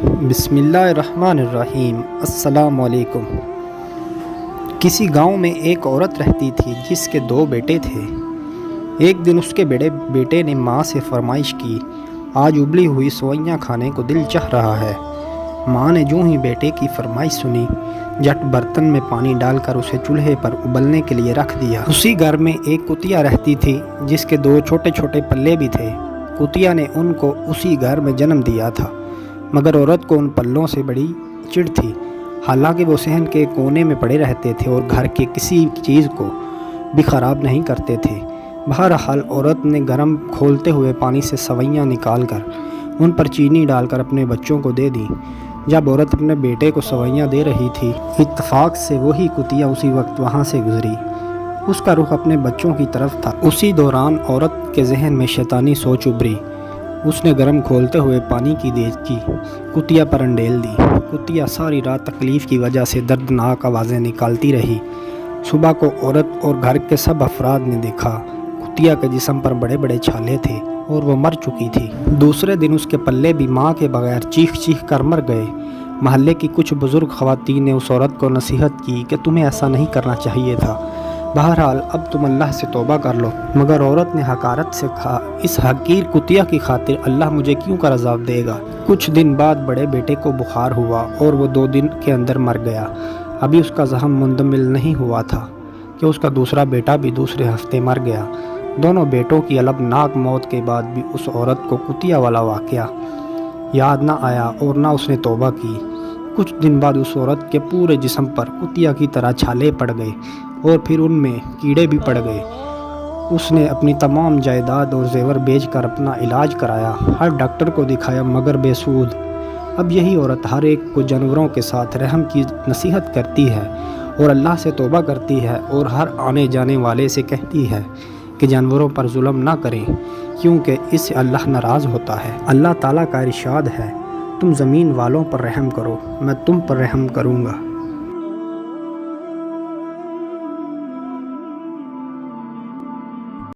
بسم اللہ الرحمن الرحیم۔ السلام علیکم۔ کسی گاؤں میں ایک عورت رہتی تھی جس کے 2 بیٹے تھے۔ ایک دن اس کے بڑے بیٹے نے ماں سے فرمائش کی، آج ابلی ہوئی سوئیاں کھانے کو دل چاہ رہا ہے۔ ماں نے جو ہی بیٹے کی فرمائش سنی، جٹ برتن میں پانی ڈال کر اسے چولہے پر ابلنے کے لیے رکھ دیا۔ اسی گھر میں ایک کتیا رہتی تھی جس کے 2 چھوٹے چھوٹے پلے بھی تھے۔ کتیا نے ان کو اسی گھر میں جنم دیا تھا، مگر عورت کو ان پلوں سے بڑی چڑ تھی۔ حالانکہ وہ صحن کے کونے میں پڑے رہتے تھے اور گھر کے کسی چیز کو بھی خراب نہیں کرتے تھے۔ بہرحال عورت نے گرم کھولتے ہوئے پانی سے سوئیاں نکال کر ان پر چینی ڈال کر اپنے بچوں کو دے دی۔ جب عورت اپنے بیٹے کو سوئیاں دے رہی تھی، اتفاق سے وہی کتیا اسی وقت وہاں سے گزری۔ اس کا رخ اپنے بچوں کی طرف تھا۔ اسی دوران عورت کے ذہن میں شیطانی سوچ ابھری۔ اس نے گرم کھولتے ہوئے پانی کی دیگچی کتیا پر انڈیل دی۔ کتیا ساری رات تکلیف کی وجہ سے دردناک آوازیں نکالتی رہی۔ صبح کو عورت اور گھر کے سب افراد نے دیکھا کتیا کے جسم پر بڑے بڑے چھالے تھے اور وہ مر چکی تھی۔ دوسرے دن اس کے پلے بھی ماں کے بغیر چیخ چیخ کر مر گئے۔ محلے کی کچھ بزرگ خواتین نے اس عورت کو نصیحت کی کہ تمہیں ایسا نہیں کرنا چاہیے تھا۔ بہرحال اب تم اللہ سے توبہ کر لو۔ مگر عورت نے حقارت سے کہا، اس حقیر کتیا کی خاطر اللہ مجھے کیوں کر عذاب دے گا؟ کچھ دن بعد بڑے بیٹے کو بخار ہوا اور وہ 2 دن کے اندر مر گیا۔ ابھی اس کا زخم مندمل نہیں ہوا تھا کہ اس کا دوسرا بیٹا بھی دوسرے ہفتے مر گیا۔ دونوں بیٹوں کی البناک موت کے بعد بھی اس عورت کو کتیا والا واقعہ یاد نہ آیا اور نہ اس نے توبہ کی۔ کچھ دن بعد اس عورت کے پورے جسم پر کتیا کی طرح چھالے پڑ گئے اور پھر ان میں کیڑے بھی پڑ گئے۔ اس نے اپنی تمام جائیداد اور زیور بیچ کر اپنا علاج کرایا، ہر ڈاکٹر کو دکھایا مگر بے سود۔ اب یہی عورت ہر ایک کو جانوروں کے ساتھ رحم کی نصیحت کرتی ہے اور اللہ سے توبہ کرتی ہے اور ہر آنے جانے والے سے کہتی ہے کہ جانوروں پر ظلم نہ کریں، کیونکہ اس سے اللہ ناراض ہوتا ہے۔ اللہ تعالیٰ کا ارشاد ہے، تم زمین والوں پر رحم کرو، میں تم پر رحم کروں گا۔